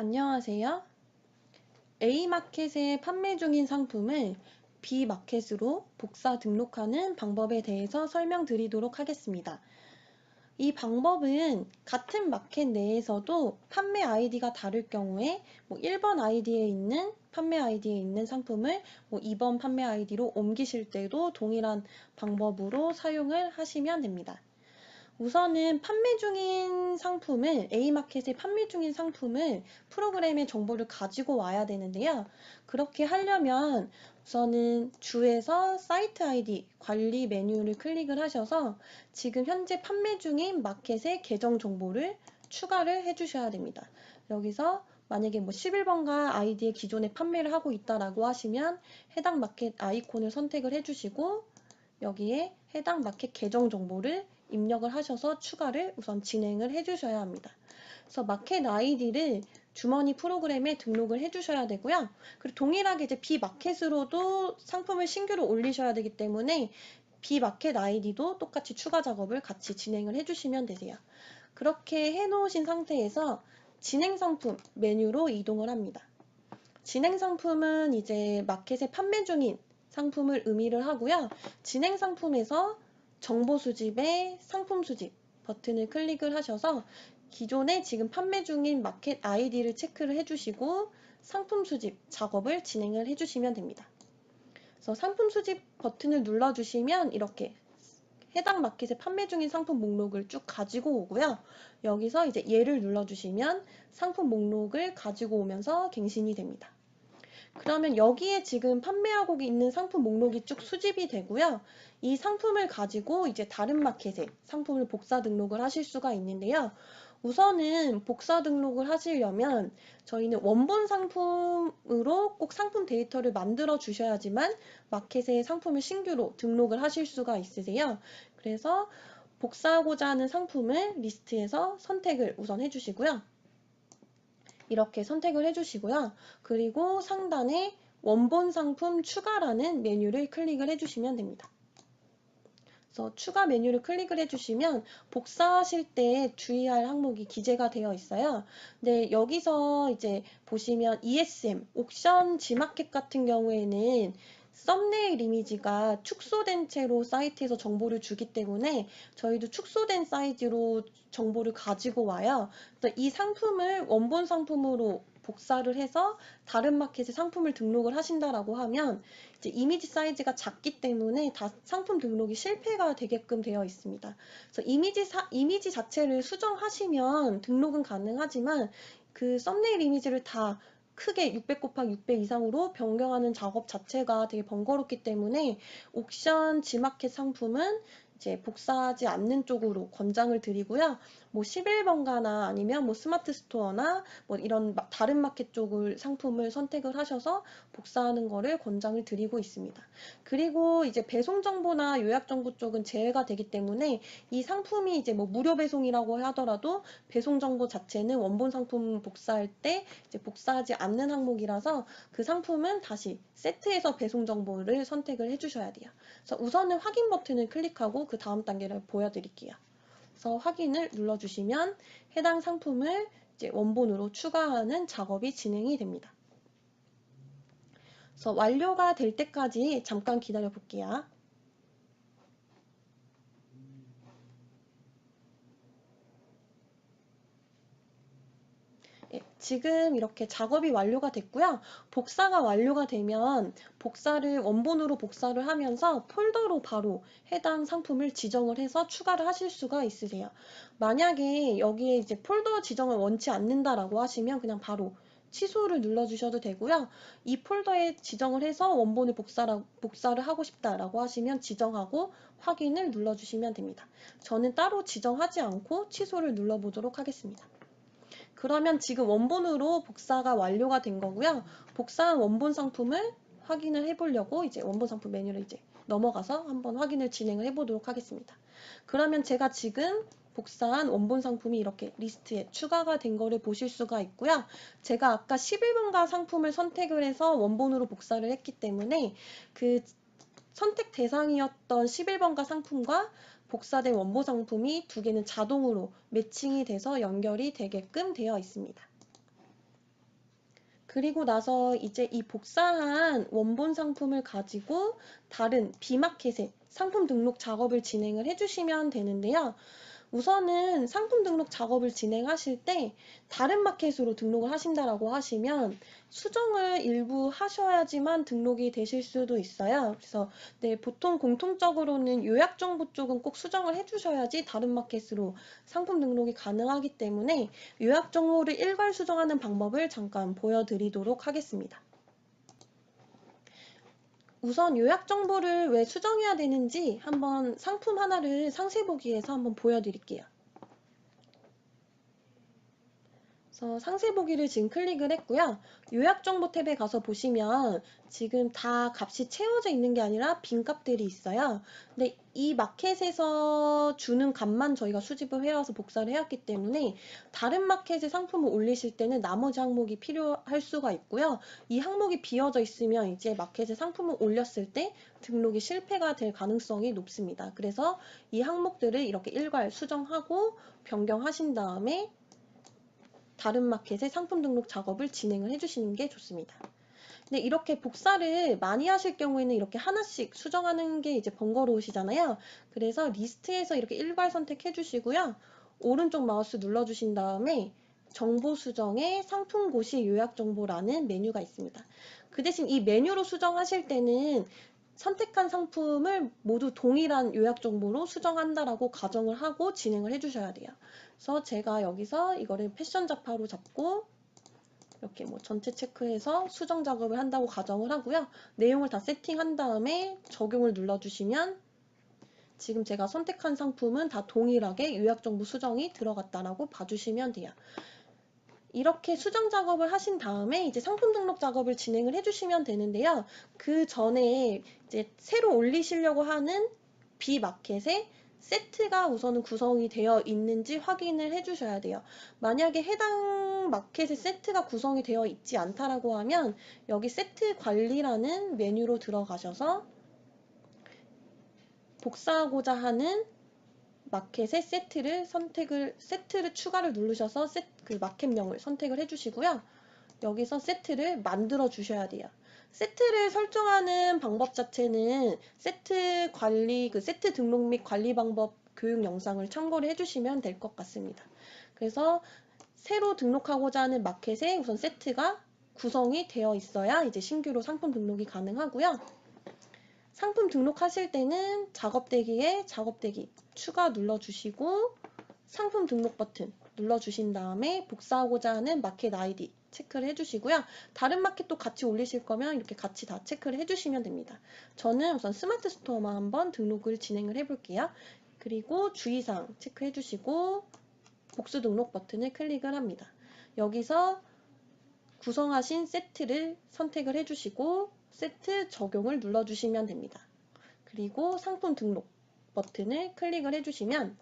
안녕하세요. A마켓에 판매 중인 상품을 B마켓으로 복사 등록하는 방법에 대해서 설명드리도록 하겠습니다. 이 방법은 같은 마켓 내에서도 판매 아이디가 다를 경우에 1번 아이디에 있는 판매 아이디에 있는 상품을 2번 판매 아이디로 옮기실 때도 동일한 방법으로 사용을 하시면 됩니다. 우선은 판매 중인 상품을 A마켓에 판매 중인 상품을 프로그램의 정보를 가지고 와야 되는데요. 그렇게 하려면 우선은 주에서 사이트 아이디 관리 메뉴를 클릭을 하셔서 지금 현재 판매 중인 마켓의 계정 정보를 추가를 해주셔야 됩니다. 여기서 만약에 11번가 아이디에 기존에 판매를 하고 있다라고 하시면 해당 마켓 아이콘을 선택을 해주시고 여기에 해당 마켓 계정 정보를 입력을 하셔서 추가를 우선 진행을 해주셔야 합니다. 그래서 마켓 아이디를 주머니 프로그램에 등록을 해주셔야 되고요. 그리고 동일하게 이제 B마켓으로도 상품을 신규로 올리셔야 되기 때문에 B마켓 아이디도 똑같이 추가 작업을 같이 진행을 해주시면 되세요. 그렇게 해놓으신 상태에서 진행 상품 메뉴로 이동을 합니다. 진행 상품은 이제 마켓에 판매 중인 상품을 의미를 하고요. 진행 상품에서 정보 수집에 상품 수집 버튼을 클릭을 하셔서 기존에 지금 판매 중인 마켓 아이디를 체크를 해주시고 상품 수집 작업을 진행을 해주시면 됩니다. 그래서 상품 수집 버튼을 눌러주시면 이렇게 해당 마켓에 판매 중인 상품 목록을 쭉 가지고 오고요. 여기서 이제 얘를 눌러주시면 상품 목록을 가지고 오면서 갱신이 됩니다. 그러면 여기에 지금 판매하고 있는 상품 목록이 쭉 수집이 되고요. 이 상품을 가지고 이제 다른 마켓에 상품을 복사 등록을 하실 수가 있는데요. 우선은 복사 등록을 하시려면 저희는 원본 상품으로 꼭 상품 데이터를 만들어 주셔야지만 마켓에 상품을 신규로 등록을 하실 수가 있으세요. 그래서 복사하고자 하는 상품을 리스트에서 선택을 우선 해주시고요. 이렇게 선택을 해주시고요. 그리고 상단에 원본 상품 추가라는 메뉴를 클릭을 해주시면 됩니다. 그래서 추가 메뉴를 클릭을 해주시면 복사하실 때 주의할 항목이 기재가 되어 있어요. 근데 여기서 이제 보시면 ESM, 옥션 G마켓 같은 경우에는 썸네일 이미지가 축소된 채로 사이트에서 정보를 주기 때문에 저희도 축소된 사이즈로 정보를 가지고 와요. 이 상품을 원본 상품으로 복사를 해서 다른 마켓에 상품을 등록을 하신다라고 하면 이제 이미지 사이즈가 작기 때문에 다 상품 등록이 실패가 되게끔 되어 있습니다. 그래서 이미지 자체를 수정하시면 등록은 가능하지만 그 썸네일 이미지를 다 크게 600 곱하기 600 이상으로 변경하는 작업 자체가 되게 번거롭기 때문에 옥션 G마켓 상품은 이제 복사하지 않는 쪽으로 권장을 드리고요. 11번가나 아니면 스마트 스토어나 이런 다른 마켓 쪽을 상품을 선택을 하셔서 복사하는 거를 권장을 드리고 있습니다. 그리고 이제 배송 정보나 요약 정보 쪽은 제외가 되기 때문에 이 상품이 이제 무료 배송이라고 하더라도 배송 정보 자체는 원본 상품 복사할 때 이제 복사하지 않는 항목이라서 그 상품은 다시 세트에서 배송 정보를 선택을 해주셔야 돼요. 그래서 우선은 확인 버튼을 클릭하고 그 다음 단계를 보여드릴게요. 그래서 확인을 눌러주시면 해당 상품을 이제 원본으로 추가하는 작업이 진행이 됩니다. 그래서 완료가 될 때까지 잠깐 기다려 볼게요. 지금 이렇게 작업이 완료가 됐고요. 복사가 완료가 되면 원본으로 복사를 하면서 폴더로 바로 해당 상품을 지정을 해서 추가를 하실 수가 있으세요. 만약에 여기에 이제 폴더 지정을 원치 않는다라고 하시면 그냥 바로 취소를 눌러주셔도 되고요. 이 폴더에 지정을 해서 원본을 복사를 하고 싶다라고 하시면 지정하고 확인을 눌러주시면 됩니다. 저는 따로 지정하지 않고 취소를 눌러보도록 하겠습니다. 그러면 지금 원본으로 복사가 완료가 된 거고요. 복사한 원본 상품을 확인을 해보려고 이제 원본 상품 메뉴를 이제 넘어가서 한번 확인을 진행을 해보도록 하겠습니다. 그러면 제가 지금 복사한 원본 상품이 이렇게 리스트에 추가가 된 거를 보실 수가 있고요. 제가 아까 11번가 상품을 선택을 해서 원본으로 복사를 했기 때문에 그 선택 대상이었던 11번가 상품과 복사된 원본 상품이 두 개는 자동으로 매칭이 돼서 연결이 되게끔 되어 있습니다. 그리고 나서 이제 이 복사한 원본 상품을 가지고 다른 B마켓에 상품 등록 작업을 진행을 해주시면 되는데요. 우선은 상품 등록 작업을 진행하실 때 다른 마켓으로 등록을 하신다라고 하시면 수정을 일부 하셔야지만 등록이 되실 수도 있어요. 그래서 네, 보통 공통적으로는 요약정보 쪽은 꼭 수정을 해주셔야지 다른 마켓으로 상품 등록이 가능하기 때문에 요약정보를 일괄 수정하는 방법을 잠깐 보여드리도록 하겠습니다. 우선 요약 정보를 왜 수정해야 되는지 한번 상품 하나를 상세 보기에서 한번 보여드릴게요. 그래서 상세 보기를 지금 클릭을 했고요. 요약 정보 탭에 가서 보시면 지금 다 값이 채워져 있는 게 아니라 빈 값들이 있어요. 근데 이 마켓에서 주는 값만 저희가 수집을 해와서 복사를 해왔기 때문에 다른 마켓에 상품을 올리실 때는 나머지 항목이 필요할 수가 있고요. 이 항목이 비어져 있으면 이제 마켓에 상품을 올렸을 때 등록이 실패가 될 가능성이 높습니다. 그래서 이 항목들을 이렇게 일괄 수정하고 변경하신 다음에 다른 마켓에 상품 등록 작업을 진행을 해주시는 게 좋습니다. 근데 이렇게 복사를 많이 하실 경우에는 이렇게 하나씩 수정하는 게 이제 번거로우시잖아요. 그래서 리스트에서 이렇게 일괄 선택해 주시고요. 오른쪽 마우스 눌러주신 다음에 정보 수정에 상품 고시 요약 정보라는 메뉴가 있습니다. 그 대신 이 메뉴로 수정하실 때는 선택한 상품을 모두 동일한 요약 정보로 수정한다라고 가정을 하고 진행을 해주셔야 돼요. 그래서 제가 여기서 이거를 패션 잡화로 잡고 이렇게 뭐 전체 체크해서 수정 작업을 한다고 가정을 하고요. 내용을 다 세팅한 다음에 적용을 눌러주시면 지금 제가 선택한 상품은 다 동일하게 요약정보 수정이 들어갔다라고 봐주시면 돼요. 이렇게 수정 작업을 하신 다음에 이제 상품 등록 작업을 진행을 해주시면 되는데요. 그 전에 이제 새로 올리시려고 하는 B마켓에 세트가 우선은 구성이 되어 있는지 확인을 해주셔야 돼요. 만약에 해당 마켓에 세트가 구성이 되어 있지 않다라고 하면 여기 세트 관리라는 메뉴로 들어가셔서 복사하고자 하는 마켓의 세트를 추가를 누르셔서 그 마켓명을 선택을 해주시고요. 여기서 세트를 만들어 주셔야 돼요. 세트를 설정하는 방법 자체는 세트 관리, 세트 등록 및 관리 방법 교육 영상을 참고를 해주시면 될 것 같습니다. 그래서 새로 등록하고자 하는 마켓에 우선 세트가 구성이 되어 있어야 이제 신규로 상품 등록이 가능하고요. 상품 등록하실 때는 작업대기에 작업대기 추가 눌러주시고 상품 등록 버튼 눌러주신 다음에 복사하고자 하는 마켓 아이디 체크를 해주시고요. 다른 마켓도 같이 올리실 거면 이렇게 같이 다 체크를 해주시면 됩니다. 저는 우선 스마트 스토어만 한번 등록을 진행을 해볼게요. 그리고 주의사항 체크해 주시고 복수 등록 버튼을 클릭을 합니다. 여기서 구성하신 세트를 선택을 해주시고 세트 적용을 눌러주시면 됩니다. 그리고 상품 등록 버튼을 클릭을 해주시면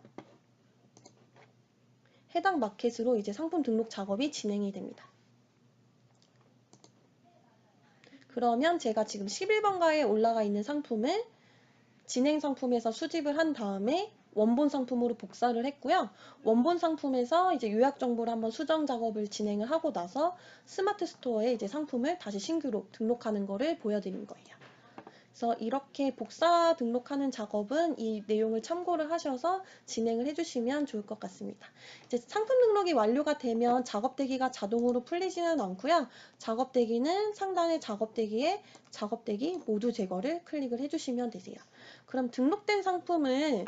해당 마켓으로 이제 상품 등록 작업이 진행이 됩니다. 그러면 제가 지금 11번가에 올라가 있는 상품을 진행 상품에서 수집을 한 다음에 원본 상품으로 복사를 했고요. 원본 상품에서 이제 요약 정보를 한번 수정 작업을 진행을 하고 나서 스마트 스토어에 이제 상품을 다시 신규로 등록하는 거를 보여드린 거예요. 그래서 이렇게 복사 등록하는 작업은 이 내용을 참고를 하셔서 진행을 해주시면 좋을 것 같습니다. 이제 상품 등록이 완료가 되면 작업대기가 자동으로 풀리지는 않고요. 작업대기는 상단의 작업대기에 작업대기 모두 제거를 클릭을 해주시면 되세요. 그럼 등록된 상품을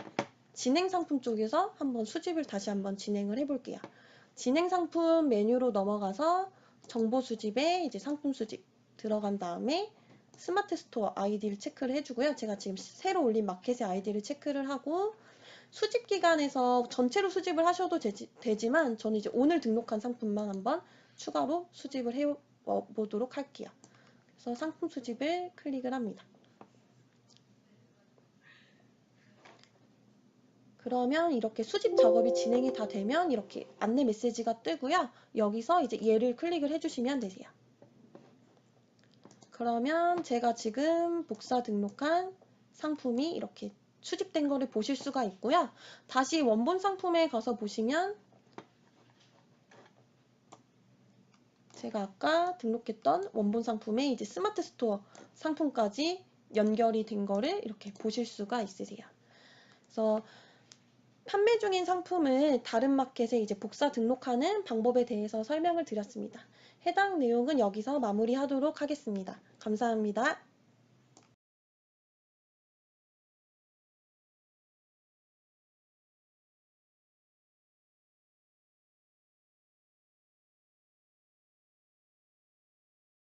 진행 상품 쪽에서 한번 수집을 다시 한번 진행을 해볼게요. 진행 상품 메뉴로 넘어가서 정보 수집에 이제 상품 수집 들어간 다음에 스마트 스토어 아이디를 체크를 해주고요. 제가 지금 새로 올린 마켓의 아이디를 체크를 하고 수집 기간에서 전체로 수집을 하셔도 되지만 저는 이제 오늘 등록한 상품만 한번 추가로 수집을 해보도록 할게요. 그래서 상품 수집을 클릭을 합니다. 그러면 이렇게 수집 작업이 진행이 다 되면 이렇게 안내 메시지가 뜨고요. 여기서 이제 얘를 클릭을 해주시면 되세요. 그러면 제가 지금 복사 등록한 상품이 이렇게 수집된 거를 보실 수가 있고요. 다시 원본 상품에 가서 보시면 제가 아까 등록했던 원본 상품에 이제 스마트 스토어 상품까지 연결이 된 거를 이렇게 보실 수가 있으세요. 그래서 판매 중인 상품을 다른 마켓에 이제 복사 등록하는 방법에 대해서 설명을 드렸습니다. 해당 내용은 여기서 마무리하도록 하겠습니다. 감사합니다.